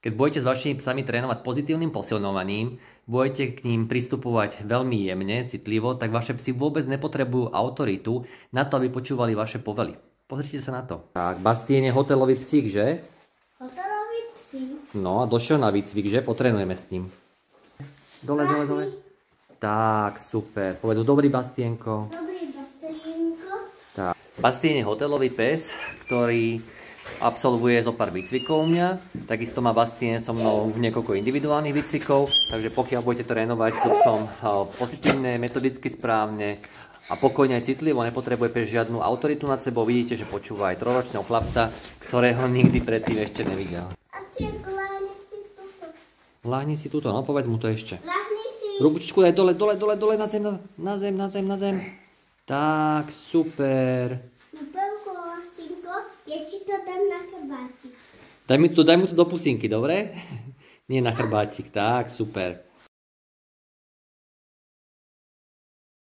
Keď budete s vašimi psami trénovať pozitívnym posilňovaním, budete k ním pristupovať veľmi jemne, citlivo, tak vaše psy vôbec nepotrebujú autoritu na to, aby počúvali vaše povely. Pozrite sa na to. Tak, Bastien je hotelový psík, že? Hotelový psík. No a došiel na výcvik, že? Potrenujeme s ním. Dole, dole, dole. Tak, super. Povedz dobrý, Bastienko. Dobrý, Bastienko. Tak. Bastien je hotelový pes, ktorý absolvuje zo pár výcvikov u mňa. Takisto má Bastien so mnou už niekoľko individuálnych výcvikov, takže pokiaľ budete trénovať s psom pozitívne, metodicky správne a pokojne aj citlivo, nepotrebuje pes žiadnu autoritu nad sebou, vidíte, že počúva aj trojročného chlapca, ktorého nikdy predtým ešte nevidel. Láhni si túto, no povedz mu to ešte. Láhni si. Rubičku daj dole, dole, dole, dole, na zem. Tak, super. Superko, Bastinko, ja ti to dám na chrbátik. Daj mu to do pusinky, dobre? Nie na chrbátik, tak, super.